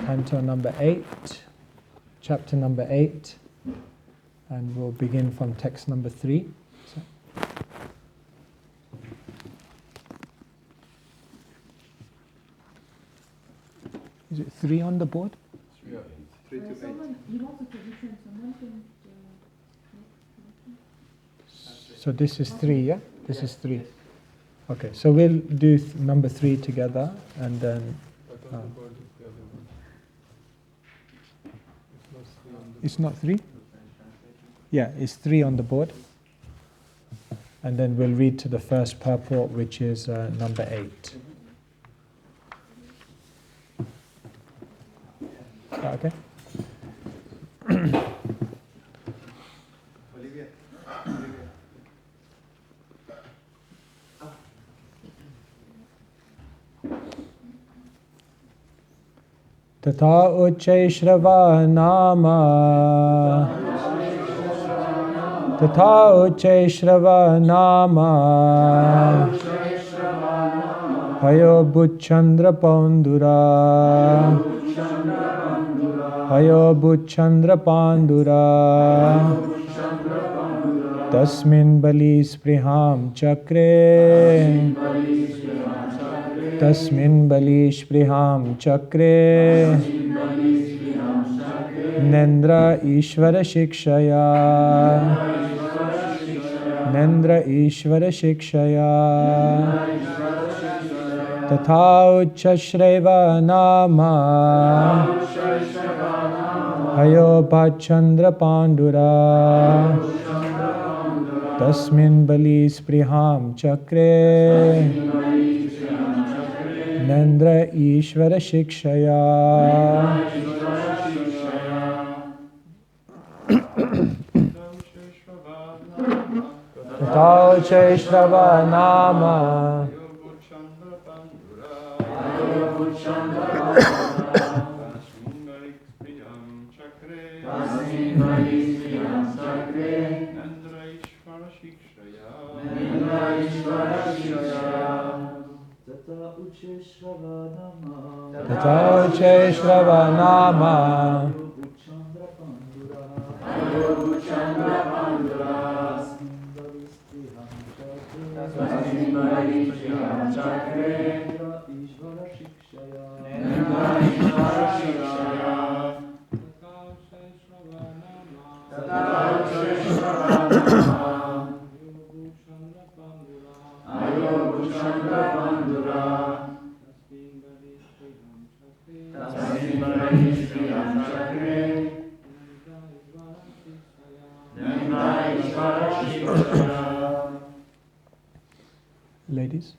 canto number 8, chapter number 8, and we'll begin from text number 3. Is it 3 on the board? 3 to 8. So this is 3, yeah? This is 3. Okay, so we'll do number 3 together, and then... It's not 3? Yeah, it's 3 on the board. And then we'll read to the first purport, which is number 8. Okay? Tata ucce shrava nama Tata ucce shrava nama Hayo bucchandra pandura Hayo bucchandra pandura Tasmin bali spriham chakre Tasmin bali spriham chakre Nendra Ishvara Shikshaya Nendra Ishvara Shikshaya Tatha Uchashreva Nama Hayo Bachandra Pandura Tasmin bali spriham chakre Nendra Ishvara Shikshaya Tata Shrava Nama Tata Ucce Shrava Nama Ladies.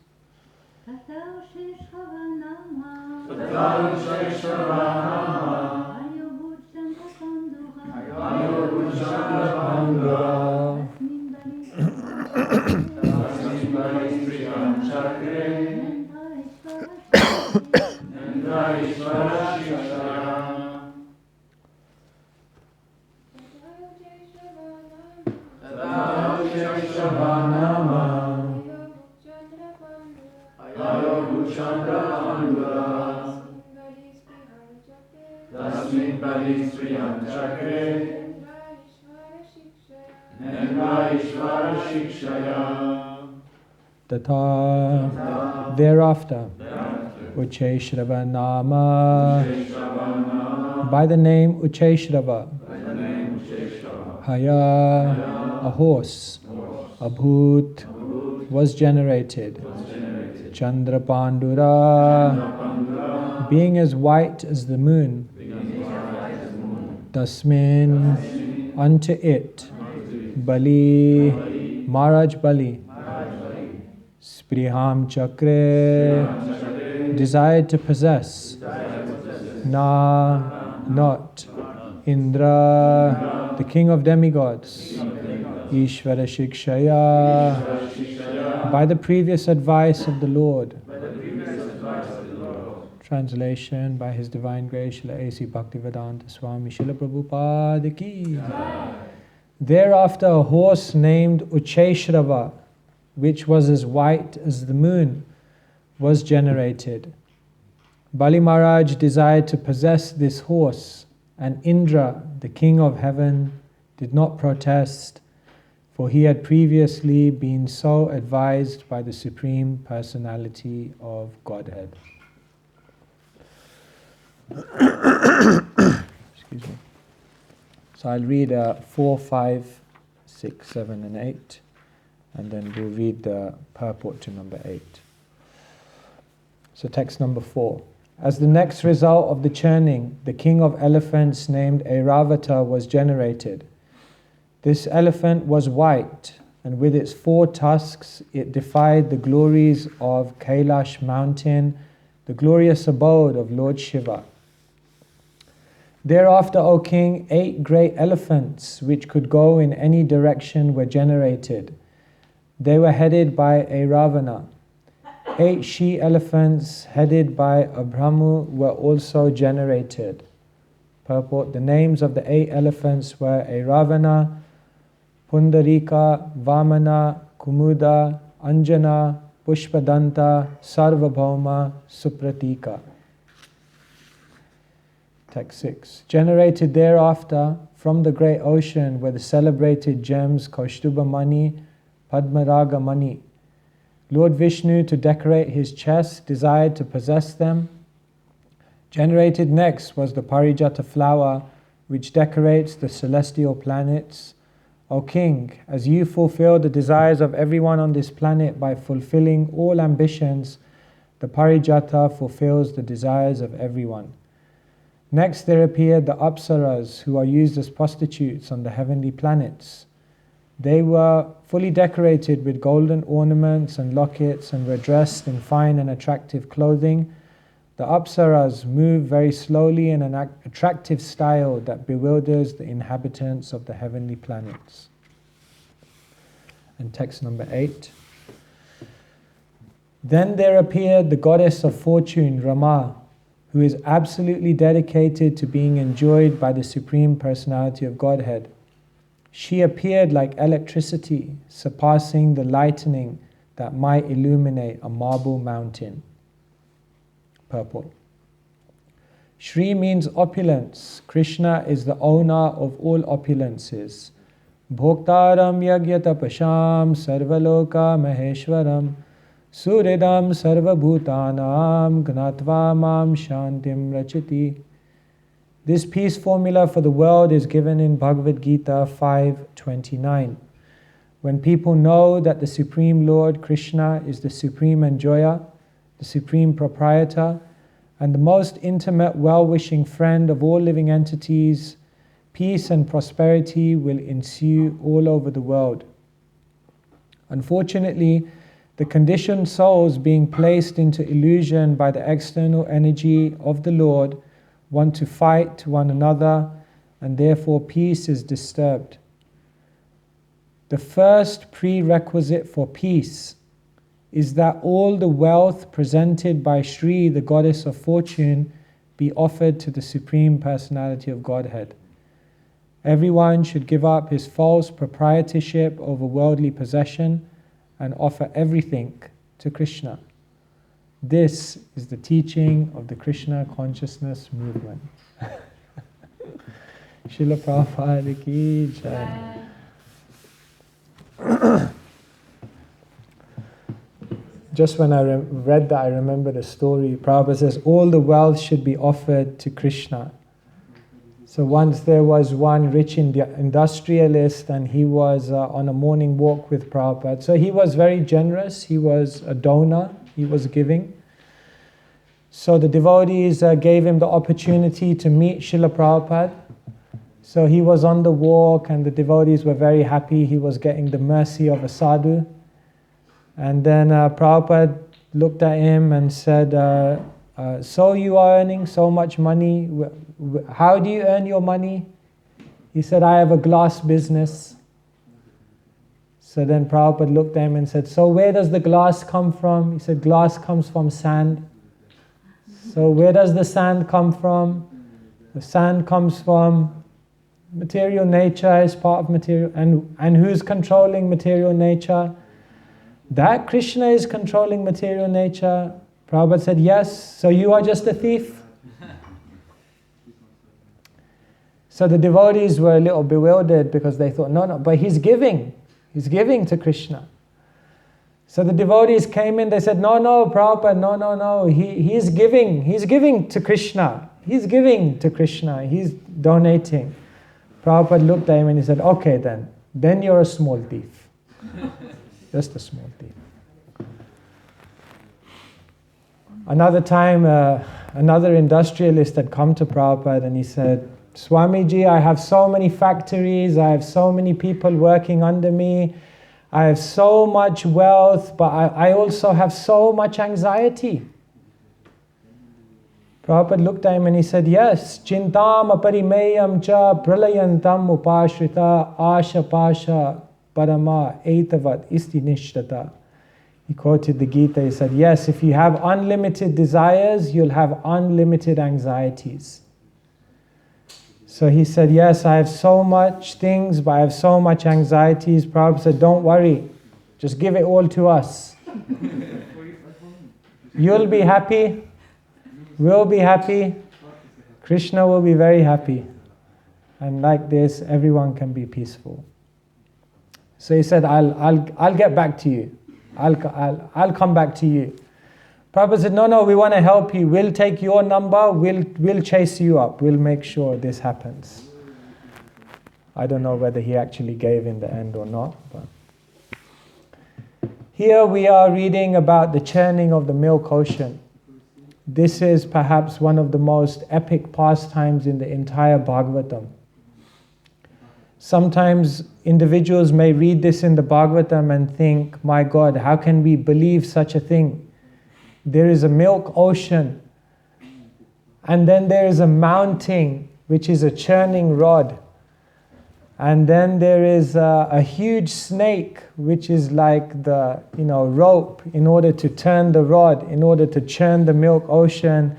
Tatha thereafter Ucce Shrava Nama by the name Ucce Shrava Haya a horse Abhut was generated Chandra Pandura being as white as the moon Tasmin unto it Bali Maharaj Bali Spriham Chakre desired to possess Na not Indra the king of demigods Ishvara Shikshaya by the previous advice of the Lord. Translation by His Divine Grace Srila A.C. Bhaktivedanta Swami Srila Prabhupada Ki. Thereafter a horse named Ucce Shrava, which was as white as the moon, was generated. Bali Maharaj desired to possess this horse, and Indra, the king of heaven, did not protest, for he had previously been so advised by the Supreme Personality of Godhead. Excuse me. So I'll read 4, 5, 6, 7 and 8, and then we'll read the purport to number 8. So text number 4. As the next result of the churning, the king of elephants named Airavata was generated. This elephant was white, and with its 4 tusks it defied the glories of Kailash mountain, the glorious abode of Lord Shiva. Thereafter, O king, 8 great elephants, which could go in any direction, were generated. They were headed by Airavana. 8 she-elephants, headed by Abhramu, were also generated. Purport: the names of the 8 elephants were Airavana, Pundarika, Vamana, Kumuda, Anjana, Pushpadanta, Sarvabhauma, Supratika. Text 6. Generated thereafter from the great ocean were the celebrated gems Kaustubha Mani, Padmaraga Mani. Lord Vishnu, to decorate his chest, desired to possess them. Generated next was the Parijata flower, which decorates the celestial planets. O king, as you fulfill the desires of everyone on this planet by fulfilling all ambitions, the Parijata fulfills the desires of everyone. Next there appeared the Apsaras, who are used as prostitutes on the heavenly planets. They were fully decorated with golden ornaments and lockets and were dressed in fine and attractive clothing. The Apsaras move very slowly in an attractive style that bewilders the inhabitants of the heavenly planets. And text number 8. Then there appeared the goddess of fortune, Rama, who is absolutely dedicated to being enjoyed by the Supreme Personality of Godhead. She appeared like electricity, surpassing the lightning that might illuminate a marble mountain. Purport: Shri means opulence. Krishna is the owner of all opulences. Bhoktaram yagyatapasham sarvaloka maheshwaram suridam sarvabhutanam gnatva mam shantim rachiti. This peace formula for the world is given in Bhagavad Gita 5:29. When people know that the Supreme Lord Krishna is the supreme enjoyer, the supreme proprietor, and the most intimate well-wishing friend of all living entities, peace and prosperity will ensue all over the world. Unfortunately, the conditioned souls being placed into illusion by the external energy of the Lord want to fight one another, and therefore peace is disturbed. The first prerequisite for peace is that all the wealth presented by Shri, the goddess of fortune, be offered to the Supreme Personality of Godhead. Everyone should give up his false proprietorship over worldly possession and offer everything to Krishna. This is the teaching of the Krishna consciousness movement. Srila Prabhupada ki jai. Just when I read that, I remembered a story. Prabhupada says, all the wealth should be offered to Krishna. So once there was one rich industrialist, and he was on a morning walk with Prabhupada. So he was very generous. He was a donor. He was giving. So the devotees gave him the opportunity to meet Srila Prabhupada. So he was on the walk, and the devotees were very happy. He was getting the mercy of a sadhu. And then Prabhupada looked at him and said, so you are earning so much money. How do you earn your money? He said, I have a glass business. So then Prabhupada looked at him and said, so where does the glass come from? He said, glass comes from sand. So where does the sand come from? The sand comes from material nature, is part of material. And who's controlling material nature? That Krishna is controlling material nature. Prabhupada said, yes, so you are just a thief? So the devotees were a little bewildered because they thought, no, but he's giving to Krishna. So the devotees came in, they said, no, Prabhupada, no, he's giving to Krishna. He's giving to Krishna, he's donating. Prabhupada looked at him and he said, okay then you're a small thief. Just a small thief. Another time, another industrialist had come to Prabhupada and he said, Swamiji, I have so many factories, I have so many people working under me, I have so much wealth, but I also have so much anxiety. Prabhupada looked at him and he said, yes, chintam aparimeyam cha pralayantam upashrita asha pasha parama etavat istinishtata. He quoted the Gita, he said, yes, if you have unlimited desires, you'll have unlimited anxieties. So he said, yes, I have so much things, but I have so much anxieties. Prabhupada said, don't worry, just give it all to us. You'll be happy, we'll be happy, Krishna will be very happy. And like this, everyone can be peaceful. So he said, I'll get back to you. I'll come back to you. Prabhupada said, no, we want to help you. We'll take your number, we'll chase you up. We'll make sure this happens. I don't know whether he actually gave in the end or not. But here we are reading about the churning of the milk ocean. This is perhaps one of the most epic pastimes in the entire Bhagavatam. Sometimes individuals may read this in the Bhagavatam and think, my God, how can we believe such a thing? There is a milk ocean, and then there is a mountain, which is a churning rod. And then there is a huge snake, which is like the rope in order to turn the rod, in order to churn the milk ocean.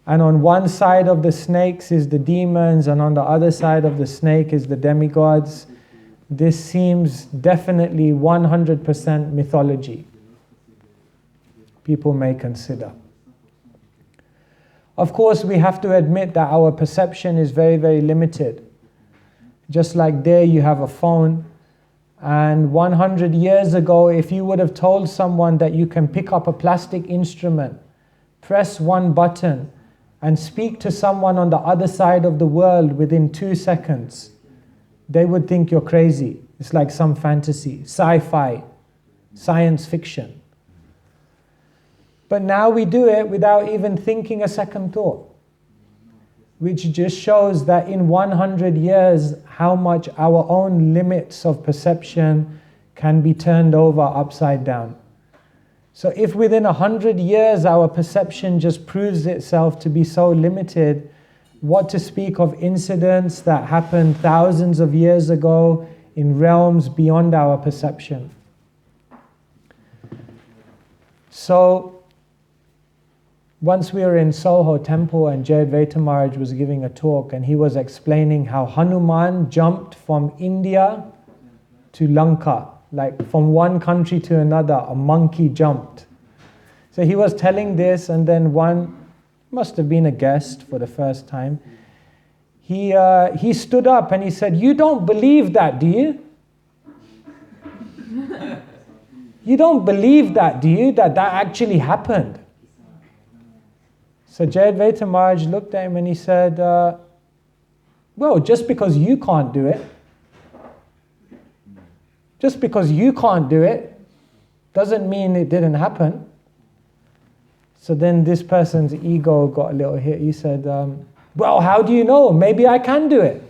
And on one side of the snakes is the demons, and on the other side of the snake is the demigods. This seems definitely 100% mythology. People may consider. Of course, we have to admit that our perception is very, very limited. Just like there you have a phone, and 100 years ago, if you would have told someone that you can pick up a plastic instrument, press one button, and speak to someone on the other side of the world within 2 seconds, they would think you're crazy. It's like some fantasy, sci-fi, science fiction. But now we do it without even thinking a second thought, which just shows that in 100 years, how much our own limits of perception can be turned over upside down. So if within 100 years our perception just proves itself to be so limited, what to speak of incidents that happened thousands of years ago in realms beyond our perception. So once we were in Soho temple and Jayadvaita Maharaj was giving a talk, and he was explaining how Hanuman jumped from India to Lanka, like from one country to another, a monkey jumped. So he was telling this, and then one, must have been a guest for the first time, he stood up and he said, you don't believe that, do you? You don't believe that, do you? That actually happened? So Jayadvaita Maharaj looked at him and he said, well, just because you can't do it, doesn't mean it didn't happen. So then this person's ego got a little hit. He said, well, how do you know? Maybe I can do it.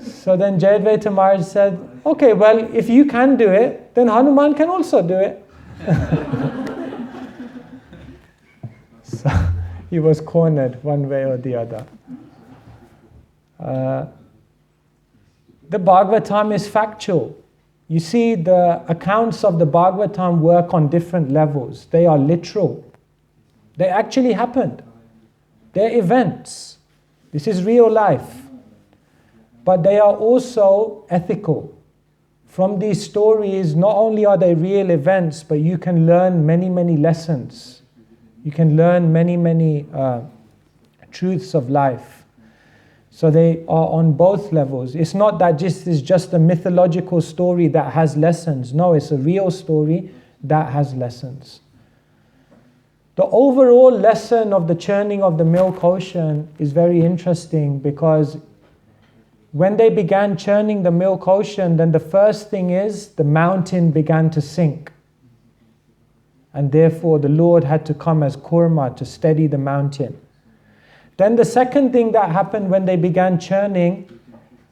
So then Jayadvaita Maharaj said, okay, well, if you can do it, then Hanuman can also do it. So he was cornered one way or the other. The Bhagavatam is factual. You see, the accounts of the Bhagavatam work on different levels. They are literal. They actually happened. They're events. This is real life. But they are also ethical, from these stories, not only are they real events, but you can learn many, many lessons. You can learn many, many truths of life. So they are on both levels. It's not that this is just a mythological story that has lessons. No, it's a real story that has lessons. The overall lesson of the churning of the milk ocean is very interesting, because when they began churning the milk ocean, then the first thing is the mountain began to sink. And therefore the Lord had to come as Kurma to steady the mountain. Then the second thing that happened when they began churning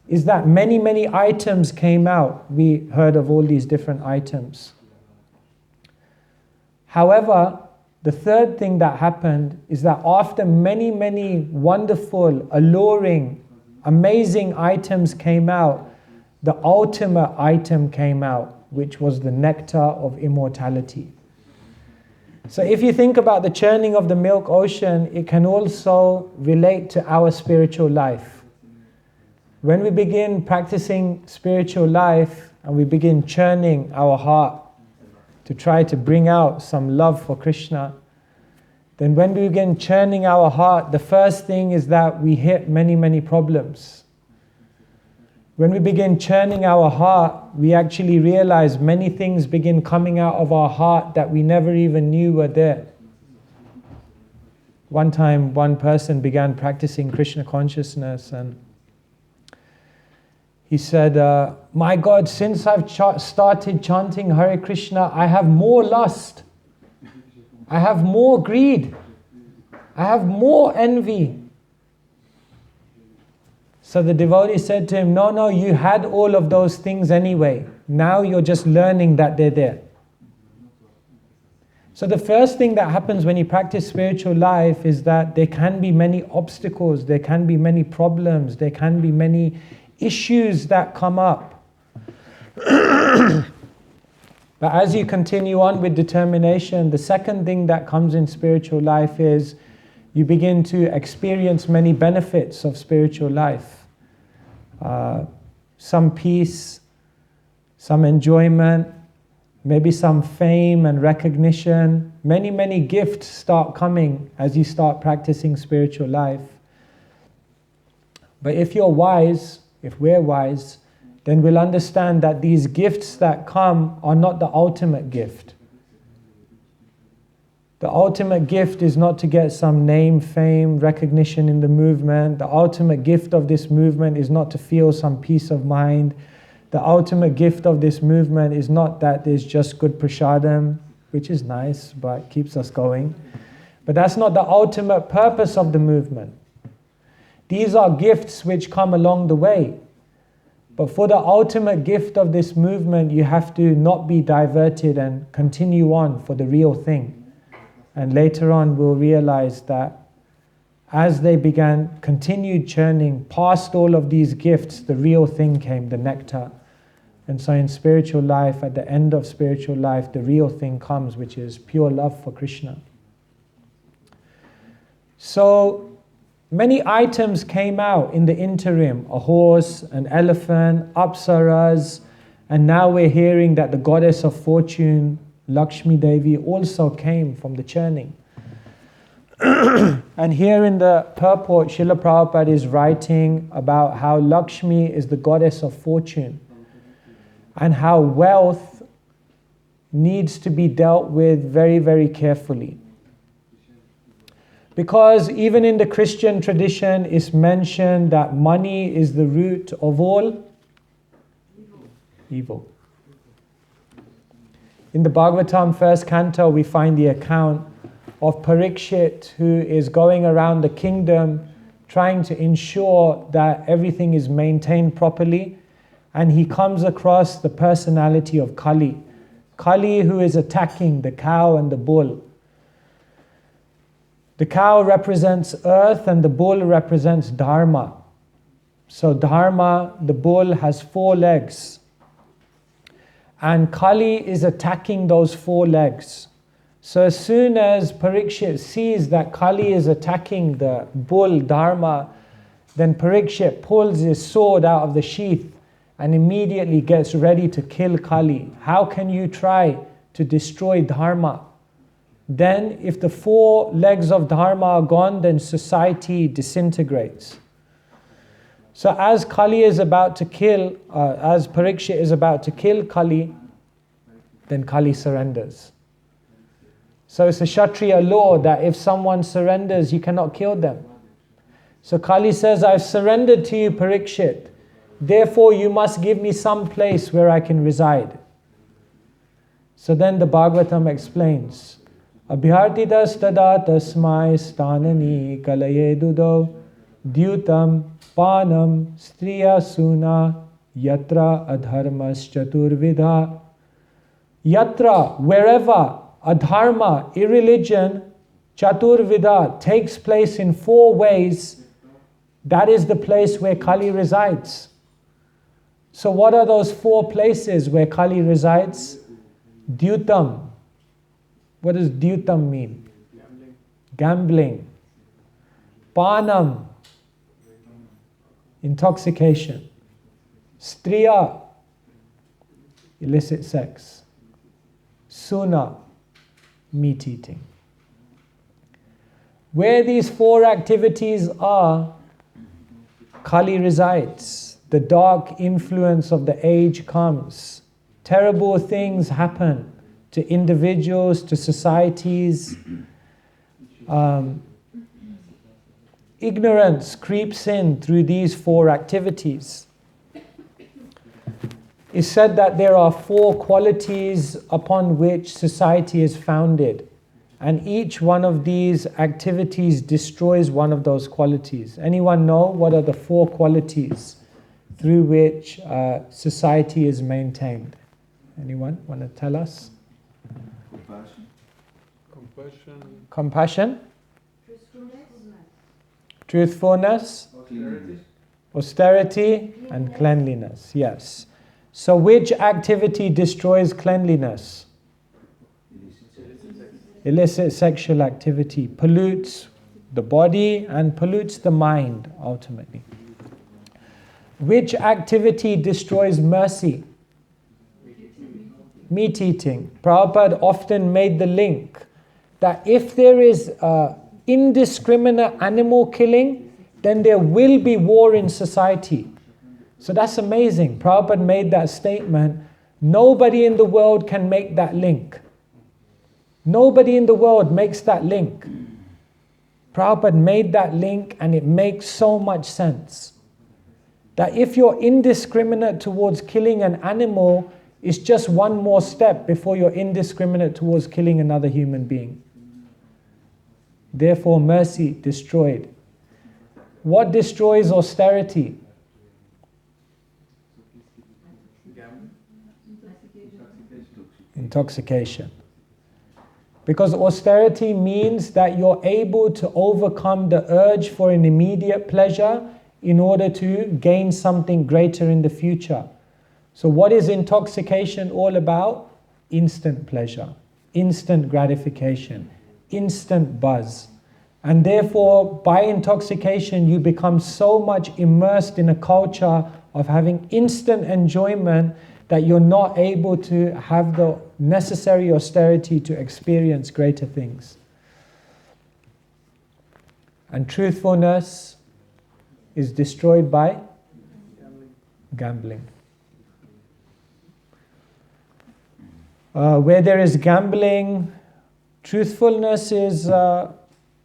is that many, many items came out. We heard of all these different items. However, the third thing that happened is that after many, many wonderful, alluring, amazing items came out, the ultimate item came out, which was the nectar of immortality. So if you think about the churning of the milk ocean, it can also relate to our spiritual life. When we begin practicing spiritual life and we begin churning our heart to try to bring out some love for Krishna, then when we begin churning our heart, the first thing is that we hit many, many problems. When we begin churning our heart, we actually realize many things begin coming out of our heart that we never even knew were there. One time, one person began practicing Krishna consciousness, and he said, my God, since I've started chanting Hare Krishna, I have more lust. I have more greed. I have more envy. So the devotee said to him, no, you had all of those things anyway. Now you're just learning that they're there. So the first thing that happens when you practice spiritual life is that there can be many obstacles, there can be many problems, there can be many issues that come up. But as you continue on with determination, the second thing that comes in spiritual life is you begin to experience many benefits of spiritual life. Some peace, some enjoyment, maybe some fame and recognition. Many, many gifts start coming as you start practicing spiritual life. But if you're wise, if we're wise, then we'll understand that these gifts that come are not the ultimate gift. The ultimate gift is not to get some name, fame, recognition in the movement. The ultimate gift of this movement is not to feel some peace of mind. The ultimate gift of this movement is not that there's just good prasadam, which is nice, but keeps us going. But that's not the ultimate purpose of the movement. These are gifts which come along the way. But for the ultimate gift of this movement, you have to not be diverted and continue on for the real thing. And later on we'll realize that as they continued churning past all of these gifts, the real thing came, the nectar. And so in spiritual life, at the end of spiritual life, the real thing comes, which is pure love for Krishna. So many items came out in the interim: a horse, an elephant, apsaras, and now we're hearing that the goddess of fortune, Lakshmi Devi, also came from the churning. And here in the purport, Srila Prabhupada is writing about how Lakshmi is the goddess of fortune and how wealth needs to be dealt with very, very carefully. Because even in the Christian tradition, it's mentioned that money is the root of all evil. In the Bhagavatam first canto, we find the account of Parikshit, who is going around the kingdom trying to ensure that everything is maintained properly, and he comes across the personality of Kali. Kali, who is attacking the cow and the bull. The cow represents earth and the bull represents dharma. So dharma, the bull, has 4 legs. And Kali is attacking those 4 legs. So as soon as Parikshit sees that Kali is attacking the bull Dharma, then Parikshit pulls his sword out of the sheath and immediately gets ready to kill Kali. How can you try to destroy Dharma? Then if the 4 legs of Dharma are gone, then society disintegrates. So as Kali is about to kill, as Parikshit is about to kill Kali, then Kali surrenders. So it's a Kshatriya law that if someone surrenders, you cannot kill them. So Kali says, I've surrendered to you, Parikshit. Therefore, you must give me some place where I can reside. So then the Bhagavatam explains, Abhyartitas tada tasmai stanani kalaye dudo dyutam panam striya suna yatra adharmas chaturvidha. Yatra, wherever adharma, irreligion, chaturvidha takes place in 4 ways, that is the place where Kali resides. So what are those 4 places where Kali resides? Dyutam. What does dyutam mean? Gambling. Panam. Intoxication. Striya. Illicit sex. Suna. Meat eating. Where these 4 activities are, Kali resides. The dark influence of the age comes. Terrible things happen to individuals, to societies. Ignorance creeps in through these 4 activities. It's said that there are 4 qualities upon which society is founded, and each one of these activities destroys one of those qualities. Anyone know what are the 4 qualities through which society is maintained? Anyone want to tell us? Compassion. Truthfulness. Austerity and cleanliness. Yes. So which activity destroys cleanliness? Illicit sexual activity pollutes the body and pollutes the mind ultimately. Which activity destroys mercy? Meat eating. Prabhupada often made the link that if there is indiscriminate animal killing, then there will be war in society. So that's amazing. Prabhupada made that statement. Nobody in the world can make that link. Nobody in the world makes that link. Prabhupada made that link, and it makes so much sense. That if you're indiscriminate towards killing an animal, it's just one more step before you're indiscriminate towards killing another human being. Therefore, mercy destroyed. What destroys austerity? Intoxication. Because austerity means that you're able to overcome the urge for an immediate pleasure in order to gain something greater in the future. So what is intoxication all about? Instant pleasure, instant gratification, instant buzz. And therefore, by intoxication, you become so much immersed in a culture of having instant enjoyment that you're not able to have the necessary austerity to experience greater things. And truthfulness is destroyed by gambling. Where there is gambling, truthfulness is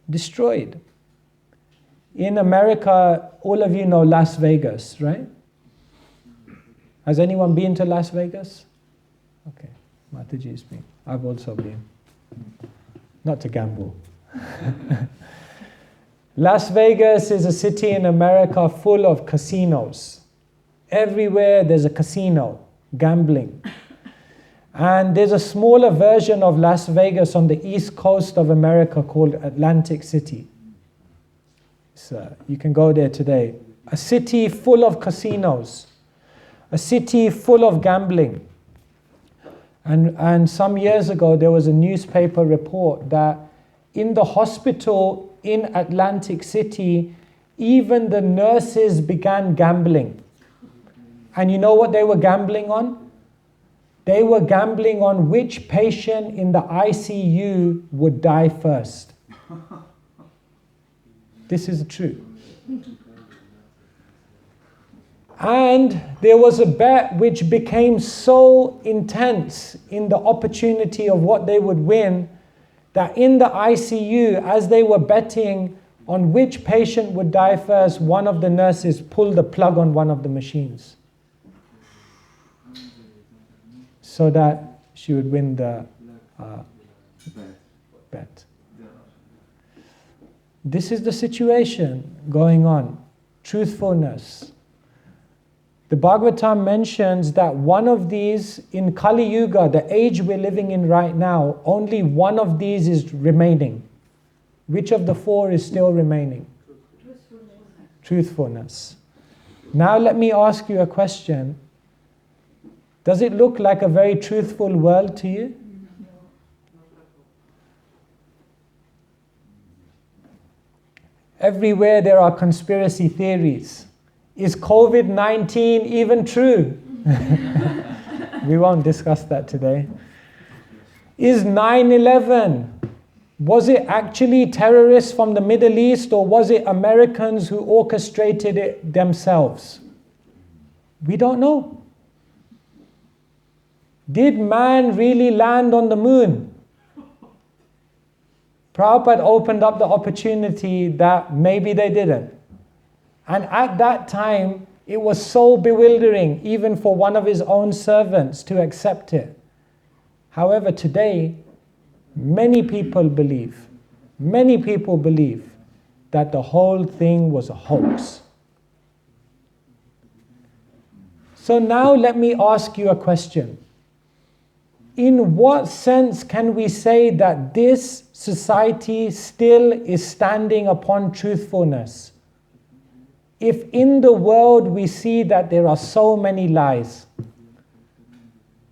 destroyed. In America, all of you know Las Vegas, right? Has anyone been to Las Vegas? Okay, Mataji's been. I've also been. Not to gamble. Las Vegas is a city in America full of casinos. Everywhere there's a casino, gambling. And there's a smaller version of Las Vegas on the east coast of America called Atlantic City. So you can go there today. A city full of casinos. A city full of gambling. And some years ago there was a newspaper report that in the hospital in Atlantic City, even the nurses began gambling. And you know what they were gambling on? They were gambling on which patient in the ICU would die first. This is true. And there was a bet which became so intense in the opportunity of what they would win, that in the ICU, as they were betting on which patient would die first, one of the nurses pulled the plug on one of the machines so that she would win the bet. This is the situation going on. Truthfulness. The Bhagavatam mentions that one of these, in Kali Yuga, the age we're living in right now, only one of these is remaining. Which of the four is still remaining? Truthfulness. Now let me ask you a question. Does it look like a very truthful world to you? Everywhere there are conspiracy theories. Is COVID-19 even true? We won't discuss that today. Is 9/11, was it actually terrorists from the Middle East, or was it Americans who orchestrated it themselves? We don't know. Did man really land on the moon? Prabhupada opened up the opportunity that maybe they didn't. And at that time, it was so bewildering, even for one of his own servants to accept it. However, today, many people believe that the whole thing was a hoax. So now let me ask you a question. In what sense can we say that this society still is standing upon truthfulness, if in the world we see that there are so many lies?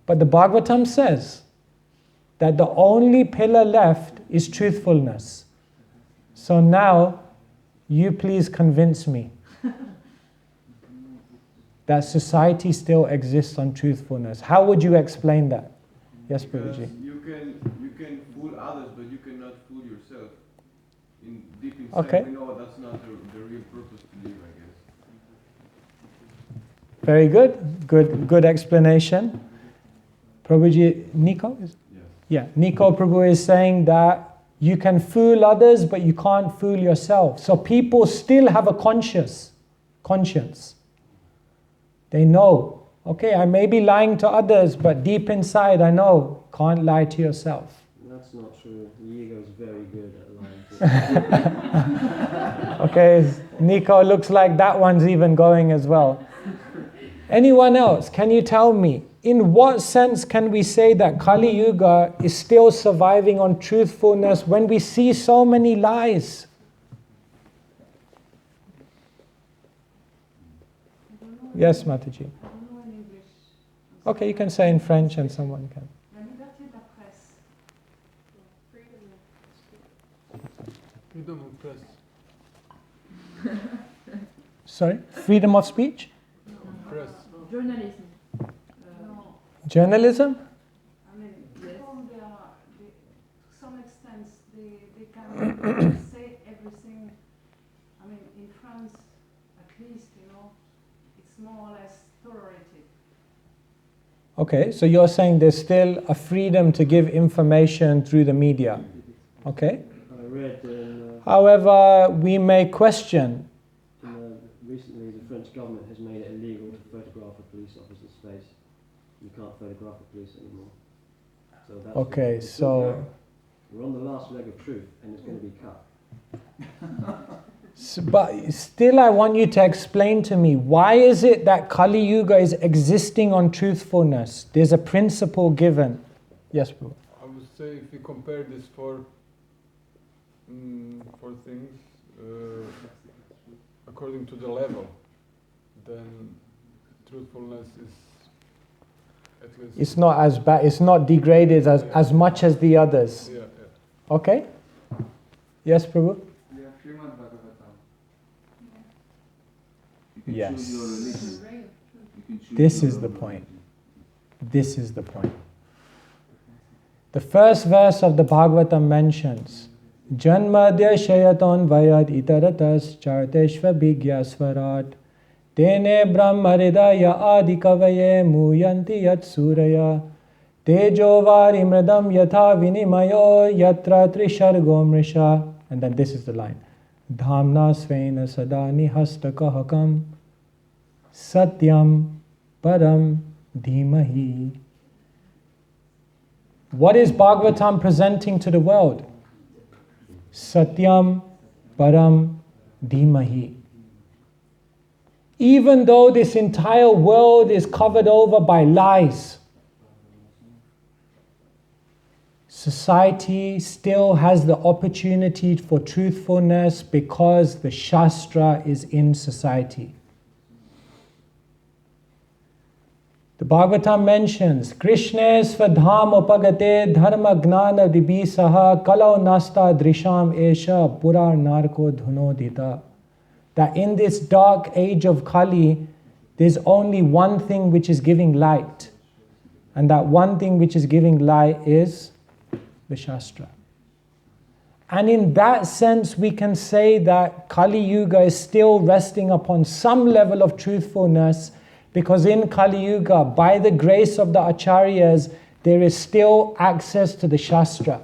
But the Bhagavatam says that the only pillar left is truthfulness. So now, you please convince me that society still exists on truthfulness. How would you explain that? Yes, Prabhuji. You can fool others, but you cannot fool yourself. Deep inside, Okay. we know that's not the real purpose to live, I guess. Very good. Good explanation. Prabhuji, Nico? Yes. Yeah, Nico Prabhu is saying that you can fool others, but you can't fool yourself. So people still have a conscience. They know, okay, I may be lying to others, but deep inside I know, can't lie to yourself. That's not true. The ego is very good at lying to Okay, Nico looks like that one's even going as well. Anyone else, can you tell me, in what sense can we say that Kali Yuga is still surviving on truthfulness when we see so many lies? Yes, Mataji. Okay, you can say in French and someone can. Freedom of press. Sorry? Freedom of speech? Press. Journalism. Journalism? I mean, people, to some extent, they can say everything. I mean, in France, at least, it's more or less tolerated. Okay, so you're saying there's still a freedom to give information through the media. Okay? I read However, we may question. recently the French government has made it illegal to photograph a police officer's face. You can't photograph a police anymore. So that's Okay, so we're on the last leg of truth, and it's going to be cut. but still I want you to explain to me, why is it that Kali Yuga is existing on truthfulness? There's a principle given. Yes, Prabhu. I would say if you compare this for things according to the level, then truthfulness is at least... It's not as bad, it's not degraded as much as the others. Yeah. Okay? Yes, Prabhu? Yeah, Srimad Bhagavatam. Yes. Choose your religion. You This is the point. This is the point. The first verse of the Bhagavatam mentions Janmadya shayaton vayad itaratas charteshva bhigyasvarat tene brahmaridaya adikavaye muyanti yat suraya tejovari mridam yatha vinimayo yatra trishargo mrisha. And then this is the line. Dhamna svena sadani hastakahakam satyam param dhimahi. What is Bhagavatam presenting to the world? Satyam param dhimahi. Even though this entire world is covered over by lies, society still has the opportunity for truthfulness because the Shastra is in society. The Bhagavatam mentions Krishna svadham upagate dharma gnana dibisaha kalau nasta drisham esha purar narko dhunodita. That in this dark age of Kali, there's only one thing which is giving light. And that one thing which is giving light is the Shastra. And in that sense, we can say that Kali Yuga is still resting upon some level of truthfulness, because in Kali Yuga, by the grace of the Acharyas, there is still access to the Shastra.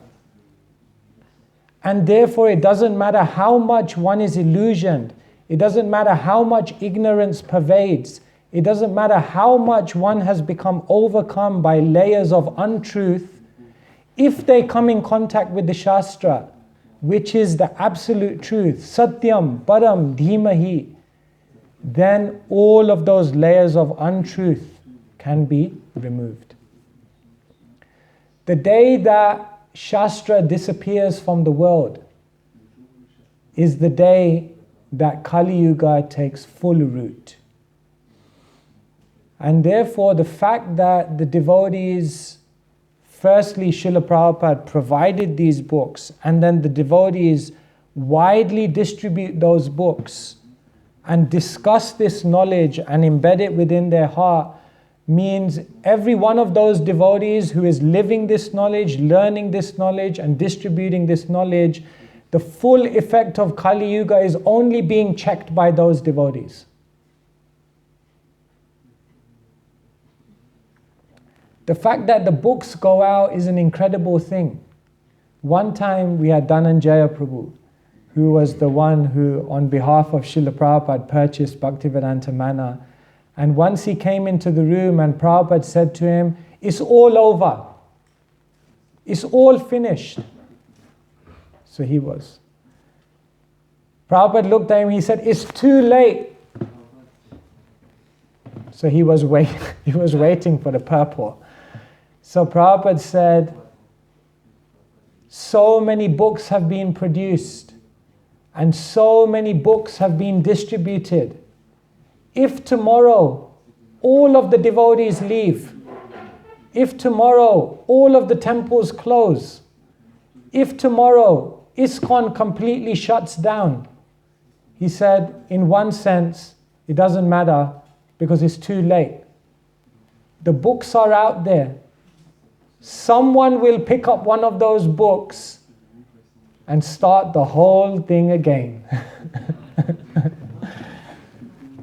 And therefore, it doesn't matter how much one is illusioned, it doesn't matter how much ignorance pervades, it doesn't matter how much one has become overcome by layers of untruth, if they come in contact with the Shastra, which is the absolute truth, Satyam, Param, Dhimahi, then all of those layers of untruth can be removed. The day that Shastra disappears from the world is the day that Kali Yuga takes full root. And therefore, the fact that the devotees, firstly, Srila Prabhupada provided these books, and then the devotees widely distribute those books and discuss this knowledge and embed it within their heart, means every one of those devotees who is living this knowledge, learning this knowledge, and distributing this knowledge, the full effect of Kali Yuga is only being checked by those devotees. The fact that the books go out is an incredible thing. One time we had Dhananjaya Prabhu, who was the one who, on behalf of Srila Prabhupada, purchased Bhaktivedanta Mana. And once he came into the room and Prabhupada said to him, "It's all over. It's all finished." So he was. Prabhupada looked at him, he said, "It's too late." So he was waiting for the purport. So Prabhupada said, "So many books have been produced, and so many books have been distributed. If tomorrow all of the devotees leave, if tomorrow all of the temples close, if tomorrow ISKCON completely shuts down," he said, in one sense, it doesn't matter because it's too late. The books are out there. Someone will pick up one of those books and start the whole thing again.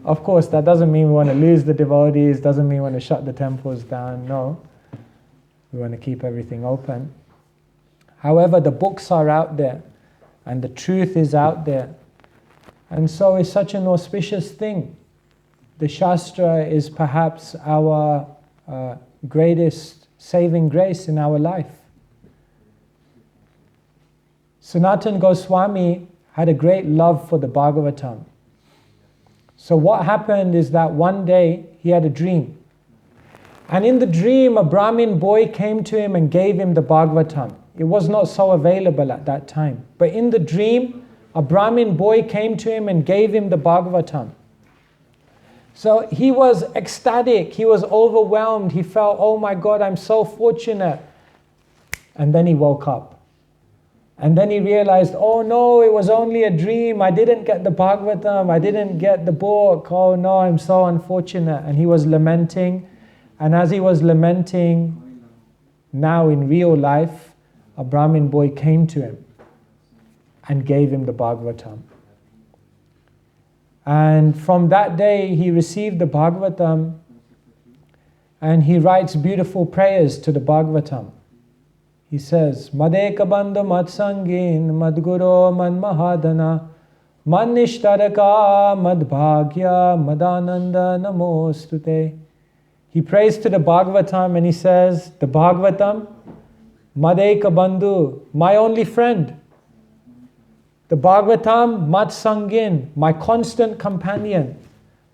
Of course, that doesn't mean we want to lose the devotees, doesn't mean we want to shut the temples down, no. We want to keep everything open. However, the books are out there, and the truth is out there. And so it's such an auspicious thing. The Shastra is perhaps our greatest saving grace in our life. Sanatana Goswami had a great love for the Bhagavatam. So what happened is that one day he had a dream. And in the dream, a Brahmin boy came to him and gave him the Bhagavatam. It was not so available at that time. But in the dream, a Brahmin boy came to him and gave him the Bhagavatam. So he was ecstatic, he was overwhelmed, he felt, "Oh my God, I'm so fortunate." And then he woke up. And then he realized, oh no, it was only a dream. I didn't get the Bhagavatam. I didn't get the book. Oh no, I'm so unfortunate. And he was lamenting. And as he was lamenting, now in real life, a Brahmin boy came to him and gave him the Bhagavatam. And from that day, he received the Bhagavatam, and he writes beautiful prayers to the Bhagavatam. He says, Madeka bandhu matsangin madguro manmahadana manishtaraka madbhagya madananda namostute. He prays to the Bhagavatam and he says, the Bhagavatam, Madeka bandhu, my only friend. The Bhagavatam, Matsangin, my constant companion.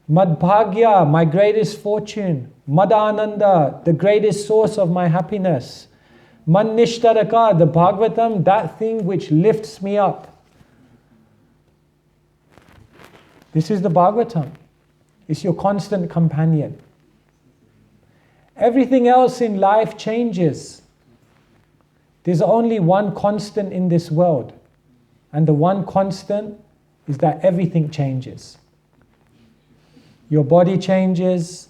Madbhagya, my greatest fortune. Madananda, the greatest source of my happiness. Manishtaraka, the Bhagavatam, that thing which lifts me up. This is the Bhagavatam. It's your constant companion. Everything else in life changes. There's only one constant in this world. And the one constant is that everything changes. Your body changes.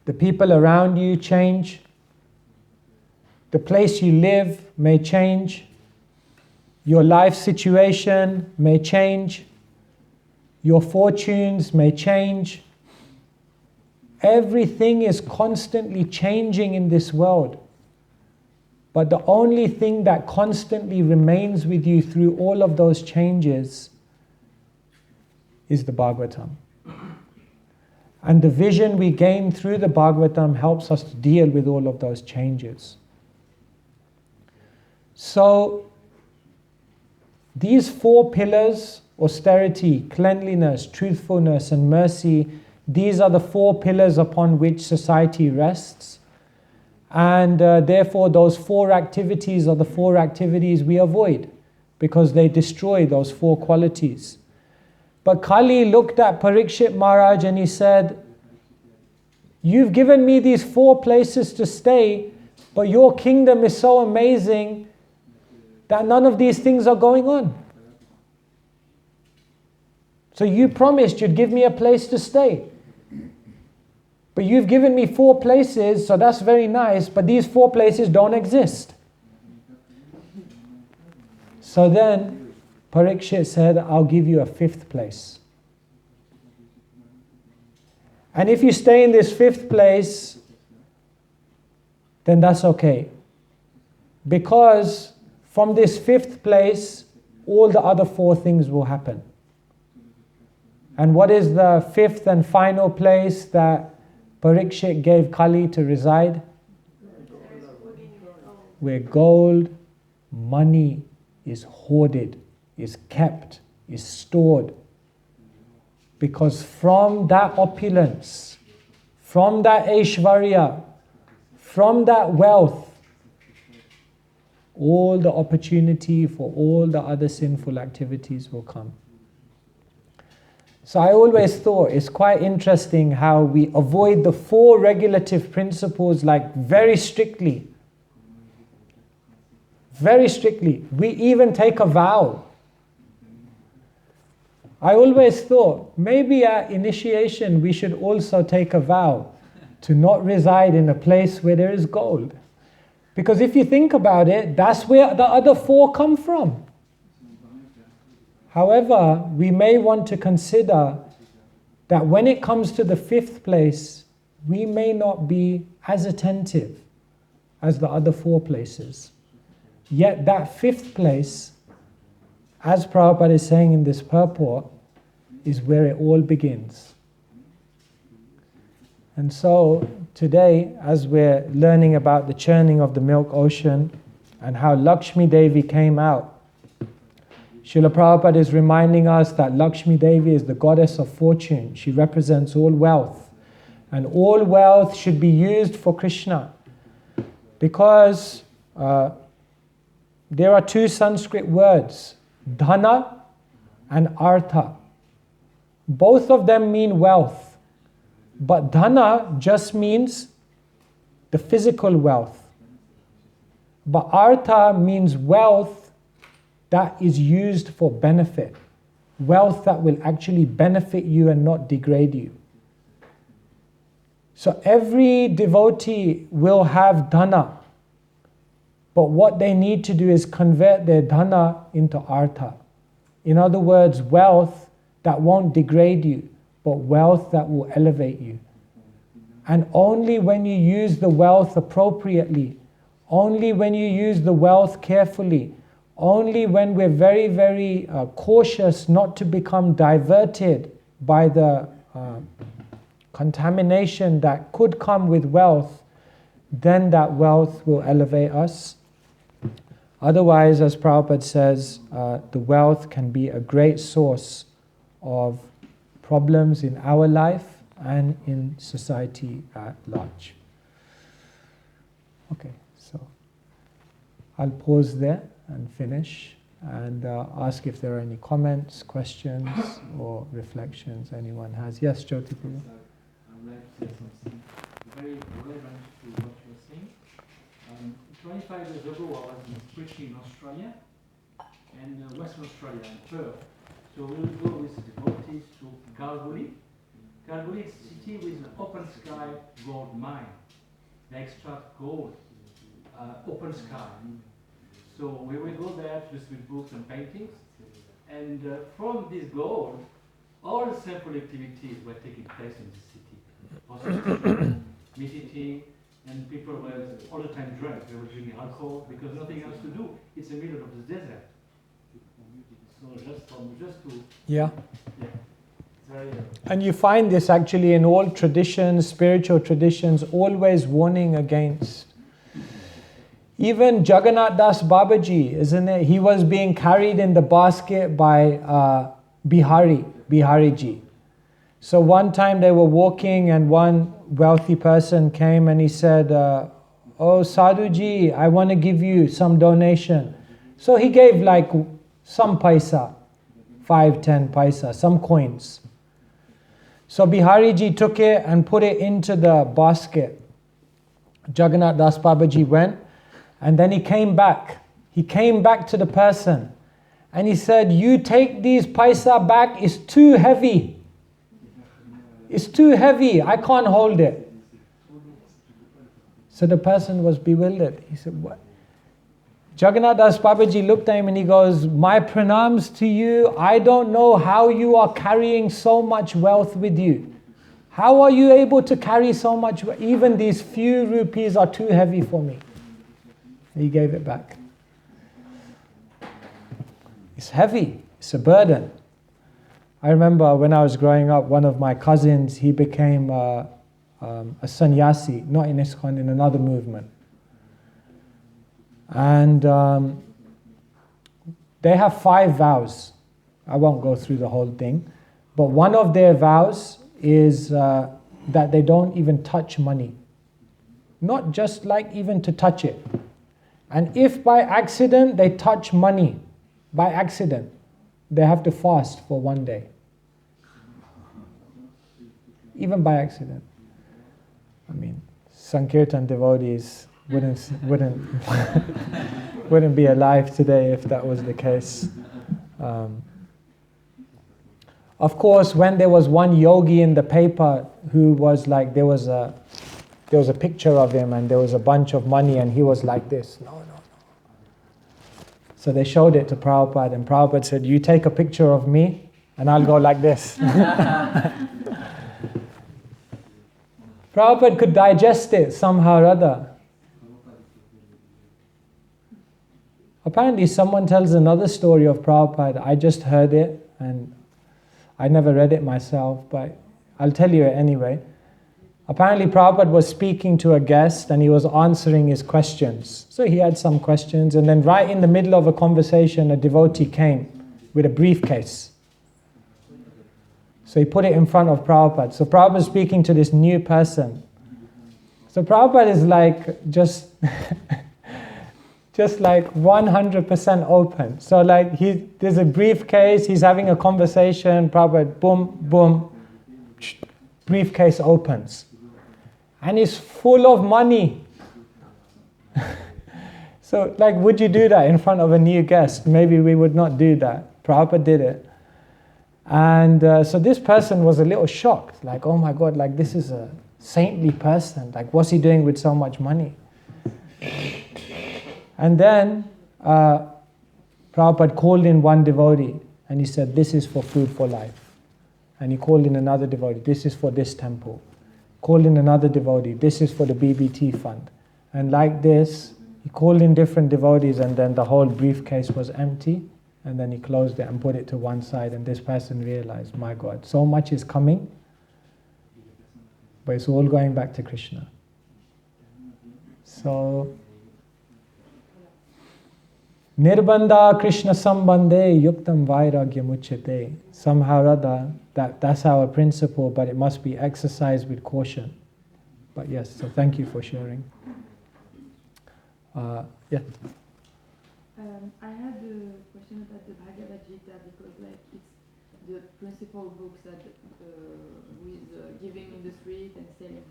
The people around you change. The place you live may change. Your life situation may change. Your fortunes may change. Everything is constantly changing in this world. But the only thing that constantly remains with you through all of those changes is the Bhagavatam. And the vision we gain through the Bhagavatam helps us to deal with all of those changes. So, these four pillars, austerity, cleanliness, truthfulness, and mercy, these are the four pillars upon which society rests. And therefore those four activities are the four activities we avoid, because they destroy those four qualities. But Kali looked at Parikshit Maharaj and he said, you've given me these four places to stay, but your kingdom is so amazing that none of these things are going on. So you promised you'd give me a place to stay. But you've given me four places, so that's very nice, but these four places don't exist. So then Parikshit said, I'll give you a fifth place. And if you stay in this fifth place, then that's okay. Because from this fifth place, all the other four things will happen. And what is the fifth and final place that Parikshit gave Kali to reside? Where gold, money is hoarded, is kept, is stored. Because from that opulence, from that Aishvarya, from that wealth, all the opportunity for all the other sinful activities will come. So I always thought it's quite interesting how we avoid the four regulative principles like very strictly. Very strictly. We even take a vow. I always thought maybe at initiation we should also take a vow to not reside in a place where there is gold. Because if you think about it, that's where the other four come from. However, we may want to consider that when it comes to the fifth place, we may not be as attentive as the other four places. Yet that fifth place, as Prabhupada is saying in this purport, is where it all begins. And so today, as we're learning about the churning of the milk ocean and how Lakshmi Devi came out, Srila Prabhupada is reminding us that Lakshmi Devi is the goddess of fortune. She represents all wealth. And all wealth should be used for Krishna. Because there are two Sanskrit words, dhana and artha. Both of them mean wealth. But dhana just means the physical wealth. But artha means wealth that is used for benefit. Wealth that will actually benefit you and not degrade you. So every devotee will have dhana. But what they need to do is convert their dhana into artha. In other words, wealth that won't degrade you, but wealth that will elevate you. And only when you use the wealth appropriately, only when you use the wealth carefully, only when we're very, very cautious not to become diverted by the contamination that could come with wealth, then that wealth will elevate us. Otherwise, as Prabhupada says, the wealth can be a great source of problems in our life and in society at large. Okay, so I'll pause there and finish and ask if there are any comments, questions, or reflections anyone has. Yes, Jyoti Prabhu. I'd like to say something very relevant to what you're saying. 25 years ago, I was preaching in Australia and Western Australia and Perth. So we will go with the devotees to Kalgoorlie. Kalgoorlie is a city with an open sky gold mine. They extract gold, open sky. So we will go there just with books and paintings. And from this gold, all simple activities were taking place in the city. Prostitution, meat eating, and people were all the time drunk. They were drinking alcohol because nothing else to do. It's the middle of the desert. So just to Yeah. very, And you find this actually in all traditions, spiritual traditions, always warning against. Even Jagannath Das Babaji, isn't it? He was being carried in the basket by Bihariji. So one time they were walking and one wealthy person came and he said, oh Sadhuji, I want to give you some donation. So he gave like some paisa, 5, 10 paisa, some coins. So Bihariji took it and put it into the basket. Jagannath Das Babaji went and then he came back. He came back to the person and he said, you take these paisa back, it's too heavy. It's too heavy, I can't hold it. So the person was bewildered. He said, what? Jagannath Das Babaji looked at him and he goes, my pranams to you. I don't know how you are carrying so much wealth with you. How are you able to carry so much? Even these few rupees are too heavy for me. He gave it back. It's heavy. It's a burden. I remember when I was growing up, one of my cousins, he became a sannyasi, not in ISKCON, in another movement. And they have 5 vows. I won't go through the whole thing. But one of their vows is that they don't even touch money. Not just like even to touch it. And if by accident they touch money, by accident, they have to fast for 1 day. Even by accident. I mean, Sankirtan devotees wouldn't be alive today if that was the case. Of course, when there was one yogi in the paper who was like, there was a picture of him and there was a bunch of money and he was like this. No. So they showed it to Prabhupada and Prabhupada said, you take a picture of me and I'll go like this. Prabhupada could digest it somehow or other. Apparently someone tells another story of Prabhupada. I just heard it and I never read it myself, but I'll tell you it anyway. Apparently Prabhupada was speaking to a guest and he was answering his questions. So he had some questions and then right in the middle of a conversation a devotee came with a briefcase. So he put it in front of Prabhupada. So Prabhupada is speaking to this new person. So Prabhupada is like just like 100% open. So like there's a briefcase, he's having a conversation, Prabhupada, boom, boom, briefcase opens. And it's full of money. So, like, would you do that in front of a new guest? Maybe we would not do that. Prabhupada did it. And so this person was a little shocked, like, oh my God, like, this is a saintly person. Like, what's he doing with so much money? And then Prabhupada called in one devotee, and he said, this is for Food for Life. And he called in another devotee, this is for this temple. Called in another devotee, this is for the BBT fund. And like this, he called in different devotees, and then the whole briefcase was empty. And then he closed it and put it to one side, and this person realized, my God, so much is coming, but it's all going back to Krishna. So, Nirbandha Krishna Sambandhe Yuktam Vairagyam Uchyate. Somehow or other, that's our principle, but it must be exercised with caution. But yes, so thank you for sharing. Yeah. I had a question about the Bhagavad Gita, because like it's the principal books that with giving in the street and selling.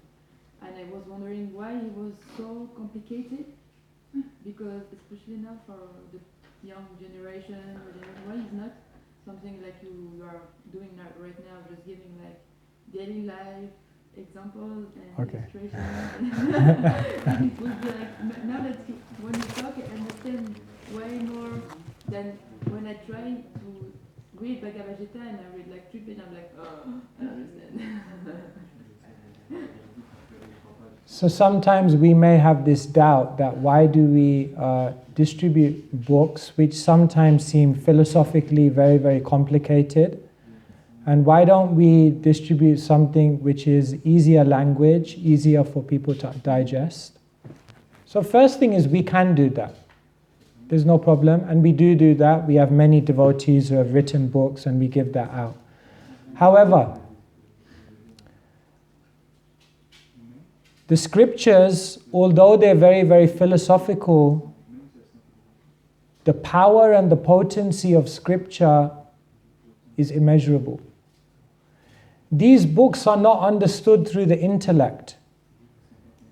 And I was wondering why it was so complicated, because especially now for the young generation, why is not something like you are doing now, right now, just giving like daily life examples and illustrations. It would be like, now that when you talk, I understand way more than when I try to read Bhagavad Gita and I read like 3 pages, I'm like, oh, I understand. So sometimes we may have this doubt that why do we distribute books which sometimes seem philosophically very, very complicated, and why don't we distribute something which is easier language, easier for people to digest? So first thing is we can do that. There's no problem, and we do that. We have many devotees who have written books and we give that out. However, the scriptures, although they're very, very philosophical, the power and the potency of scripture is immeasurable. These books are not understood through the intellect.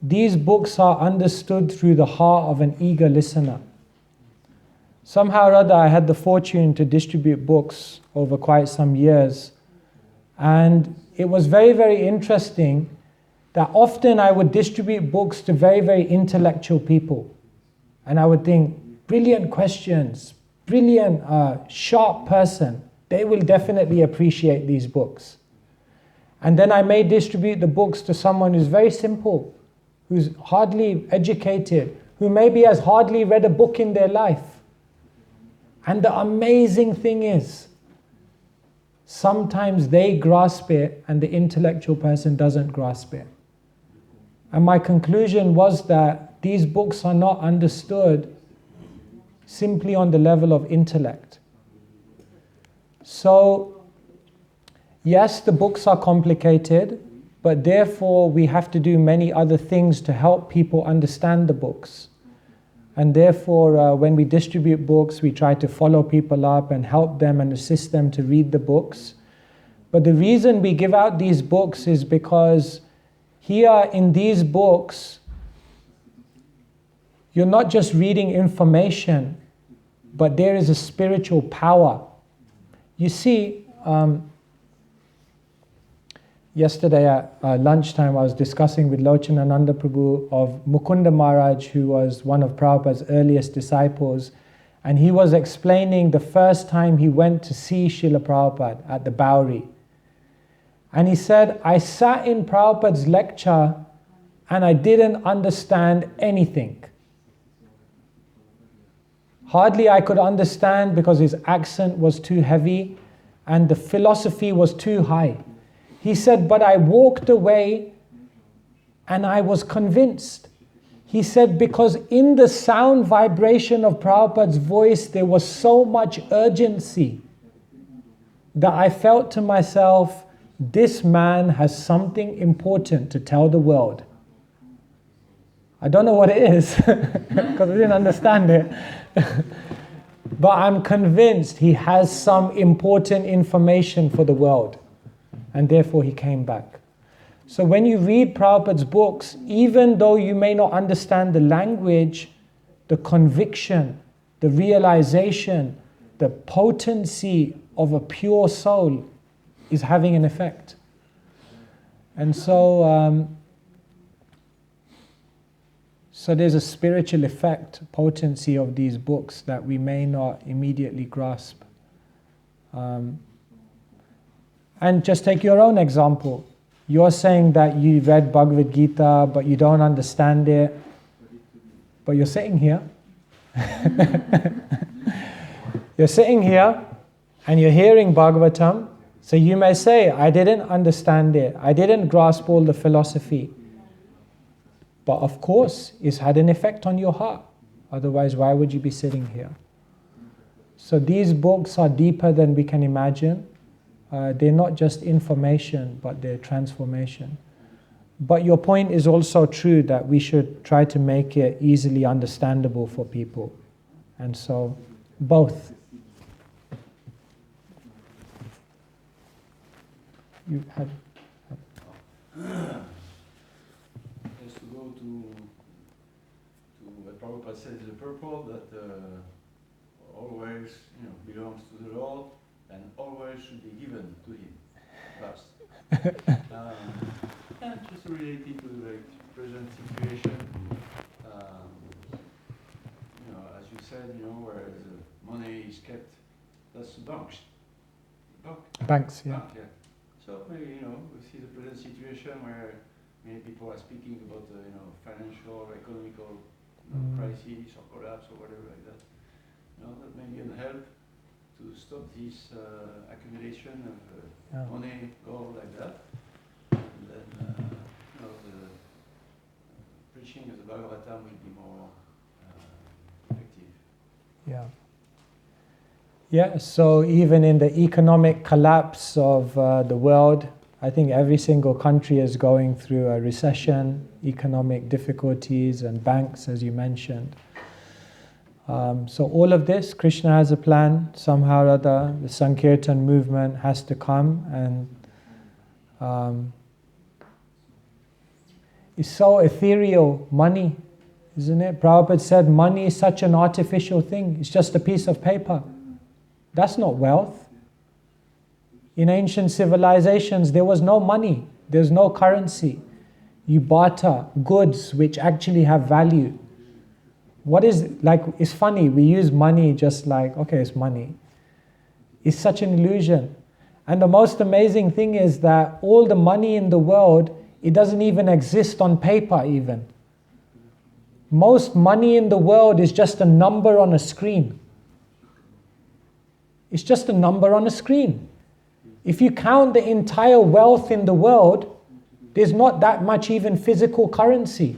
These books are understood through the heart of an eager listener. Somehow or other, I had the fortune to distribute books over quite some years. And it was very, very interesting that often I would distribute books to very, very intellectual people. And I would think, brilliant questions, brilliant, sharp person. They will definitely appreciate these books. And then I may distribute the books to someone who's very simple, who's hardly educated, who maybe has hardly read a book in their life. And the amazing thing is, sometimes they grasp it and the intellectual person doesn't grasp it. And my conclusion was that these books are not understood simply on the level of intellect. So, yes, the books are complicated, but therefore we have to do many other things to help people understand the books. And therefore, when we distribute books, we try to follow people up and help them and assist them to read the books. But the reason we give out these books is because here in these books, you're not just reading information, but there is a spiritual power. You see, yesterday at lunchtime I was discussing with Lochanananda Prabhu of Mukunda Maharaj, who was one of Prabhupada's earliest disciples, and he was explaining the first time he went to see Srila Prabhupada at the Bowery. And he said, I sat in Prabhupada's lecture and I didn't understand anything. Hardly I could understand because his accent was too heavy and the philosophy was too high. He said, but I walked away and I was convinced. He said, because in the sound vibration of Prabhupada's voice, there was so much urgency that I felt to myself, this man has something important to tell the world. I don't know what it is, because I didn't understand it. But I'm convinced he has some important information for the world. And therefore he came back. So when you read Prabhupada's books, even though you may not understand the language, the conviction, the realization, the potency of a pure soul is having an effect. And so there's a spiritual effect, potency of these books that we may not immediately grasp. And just take your own example. You're saying that you read Bhagavad Gita, but you don't understand it. But you're sitting here. You're sitting here and you're hearing Bhagavatam. So you may say, I didn't understand it. I didn't grasp all the philosophy. But of course, it's had an effect on your heart. Otherwise, why would you be sitting here? So these books are deeper than we can imagine. They're not just information, but they're transformation. But your point is also true that we should try to make it easily understandable for people. And so, both. You had... Just to go to what Prabhupada said, the purport that always belongs to the Lord and always should be given to Him first. And just related to the present situation, as you said, where the money is kept, that's the banks. Banks, yeah. Bank, yeah. So we see the present situation where many people are speaking about financial or economical crisis or collapse or whatever like that. That may be a help to stop this accumulation of money, gold like that. And then the preaching of the Bhagavatam will be more effective. Yeah. Yeah, so even in the economic collapse of the world, I think every single country is going through a recession, economic difficulties, and banks, as you mentioned. So all of this, Krishna has a plan, somehow or other. The Sankirtan movement has to come, and it's so ethereal, money, isn't it? Prabhupada said money is such an artificial thing. It's just a piece of paper. That's not wealth. In ancient civilizations, there was no money. There's no currency. You barter goods which actually have value. It's funny, we use money just like, okay, it's money. It's such an illusion. And the most amazing thing is that all the money in the world, it doesn't even exist on paper even. Most money in the world is just a number on a screen. It's just a number on a screen. If you count the entire wealth in the world, there's not that much even physical currency.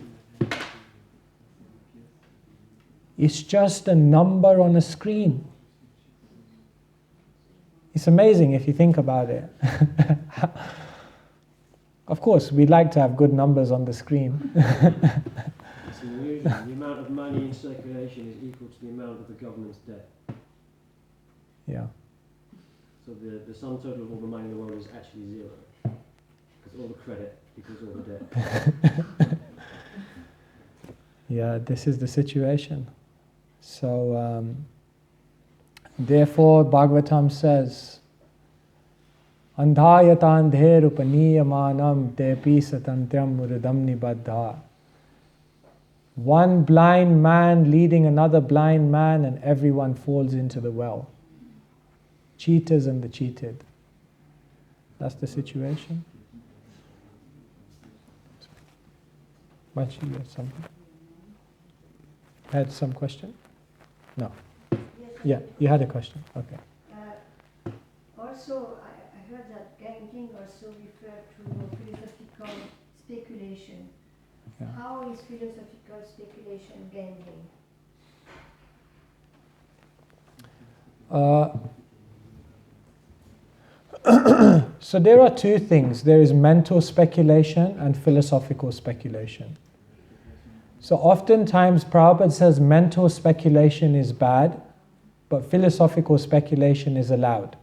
It's just a number on a screen. It's amazing if you think about it. Of course, we'd like to have good numbers on the screen. It's an illusion. The amount of money in circulation is equal to the amount of the government's debt. Yeah. So the sum total of all the money in the world is actually zero. Because all the credit equals all the debt. Yeah, this is the situation. So, therefore, Bhagavatam says, Andhayatandher upaniyamanam tepi satantyam murudam nibaddha. One blind man leading another blind man, and everyone falls into the well. Cheaters and the cheated. That's the situation. Much you have something? Had some question? No. Yeah, you had a question. Okay. Also, I heard that gambling also referred to philosophical speculation. Yeah. How is philosophical speculation gambling? So there are two things. There is mental speculation and philosophical speculation. So oftentimes Prabhupada says mental speculation is bad, but philosophical speculation is allowed.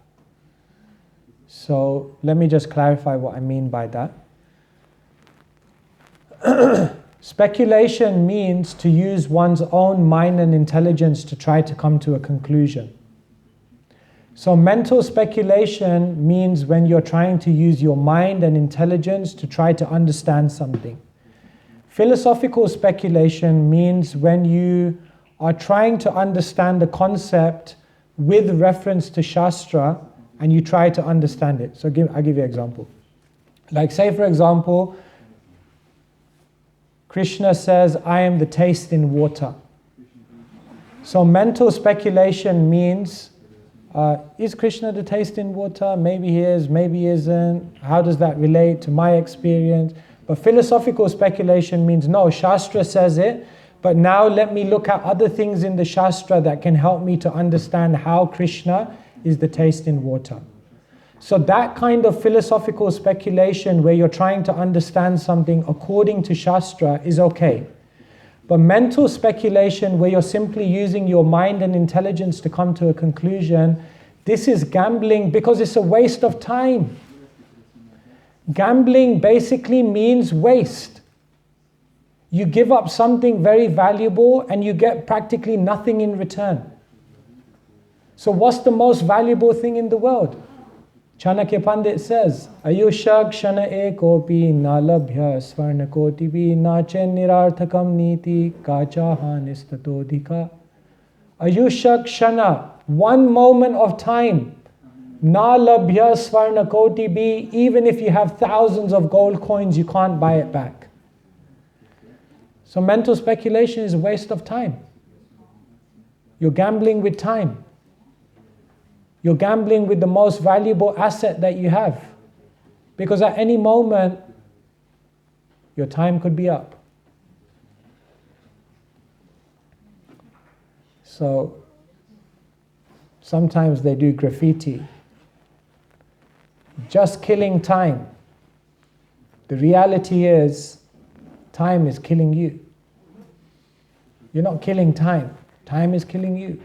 So let me just clarify what I mean by that. Speculation means to use one's own mind and intelligence to try to come to a conclusion. So mental speculation means when you're trying to use your mind and intelligence to try to understand something. Philosophical speculation means when you are trying to understand a concept with reference to Shastra and you try to understand it. So I'll give you an example. Like say for example, Krishna says, I am the taste in water. So mental speculation means, is Krishna the taste in water? Maybe he is, maybe he isn't. How does that relate to my experience? But philosophical speculation means, no, Shastra says it, but now let me look at other things in the Shastra that can help me to understand how Krishna is the taste in water. So that kind of philosophical speculation where you're trying to understand something according to Shastra is okay. But mental speculation where you're simply using your mind and intelligence to come to a conclusion, this is gambling because it's a waste of time. Gambling basically means waste. You give up something very valuable and you get practically nothing in return. So what's the most valuable thing in the world? Chanakya Pandit says, Ayushak shana ekopi na labhya svarna kotibi nache nirarthakam niti kachaha nistatodhika. Ayushak shana, one moment of time, na labhya svarna kotibi, even if you have thousands of gold coins, you can't buy it back. So mental speculation is a waste of time. You're gambling with time. You're gambling with the most valuable asset that you have. Because at any moment, your time could be up. So, sometimes they do graffiti. Just killing time. The reality is, time is killing you. You're not killing time. Time is killing you.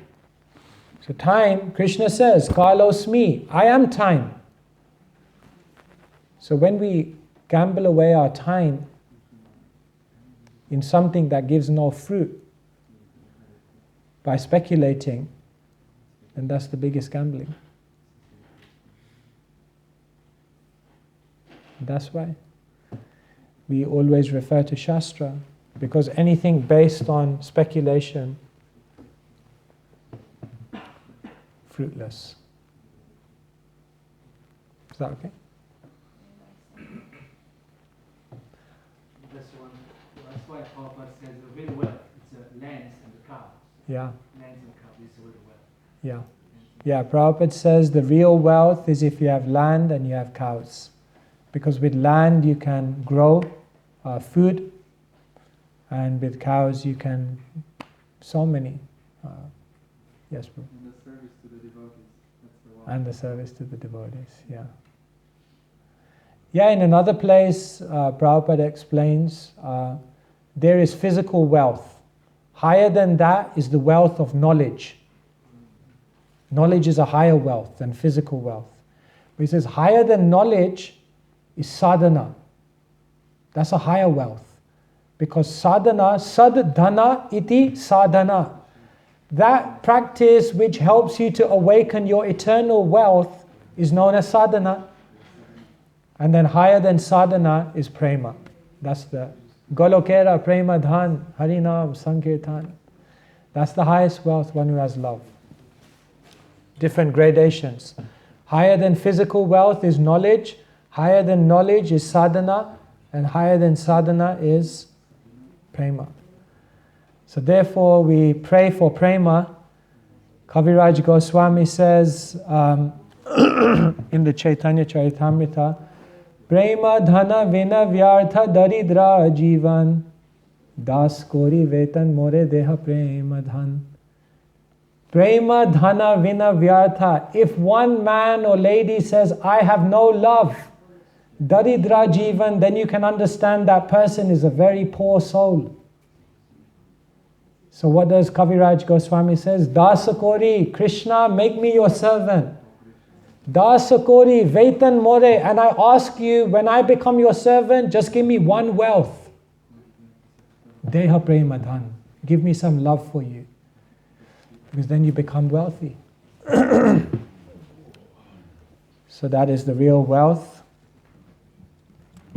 So time, Krishna says, Kalosmi, I am time. So when we gamble away our time in something that gives no fruit by speculating, then that's the biggest gambling. That's why we always refer to Shastra, because anything based on speculation, fruitless. Is that okay? That's why Prabhupada says the real wealth is the lands and the cows. Yeah. Lands and cows is the real wealth. Yeah. Yeah, Prabhupada says the real wealth is if you have land and you have cows. Because with land you can grow food, and with cows you can so many. Yes, bro. And the service to the devotees. That's the one. And the service to the devotees, yeah. Yeah, in another place, Prabhupada explains, there is physical wealth. Higher than that is the wealth of knowledge. Knowledge is a higher wealth than physical wealth. But he says higher than knowledge is sadhana. That's a higher wealth. Because sadhana, sadhana iti sadhana. That practice which helps you to awaken your eternal wealth is known as sadhana. And then higher than sadhana is prema. That's the Golokera prema dhan harinam sankirtan. That's the highest wealth, one who has love. Different gradations. Higher than physical wealth is knowledge. Higher than knowledge is sadhana. And higher than sadhana is prema. So therefore we pray for prema. Kaviraj Goswami says in the Chaitanya Charitamrita, prema dhana vina vyartha daridra jivan das kori vetan more deha prema dhan. Prema dhana vina vyartha. If one man or lady says, I have no love, daridra jivan, then you can understand that person is a very poor soul. So what does Kaviraj Goswami says? Dasakori, Krishna, make me your servant. Dasakori, Vetan More, and I ask you, when I become your servant, just give me one wealth. Deha prema dhan. Give me some love for you. Because then you become wealthy. So that is the real wealth,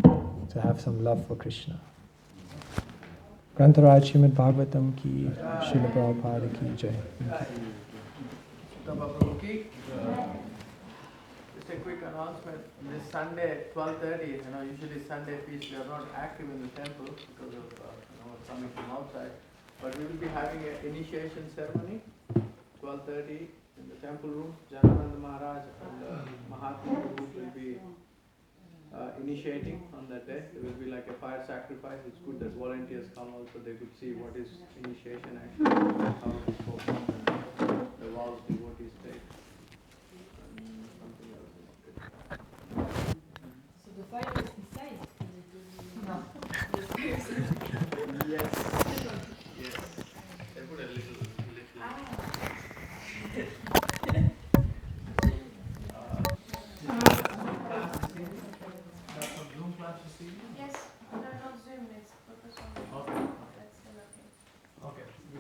to have some love for Krishna. Grantaraj Srimad Bhagavatam ki, Srila Prabhupada ki jai. Sutapa Prabhu ki. Just a quick announcement. This Sunday, 12:30. Usually Sunday feast we are not active in the temple because of coming from outside. But we will be having an initiation ceremony, 12:30 in the temple room. Janananda Maharaj and Mahatma Prabhu will be initiating on that day. There will be like a fire sacrifice. It's good that volunteers come also. They could see what is initiation actually, how it is performed, and the vows, devotions.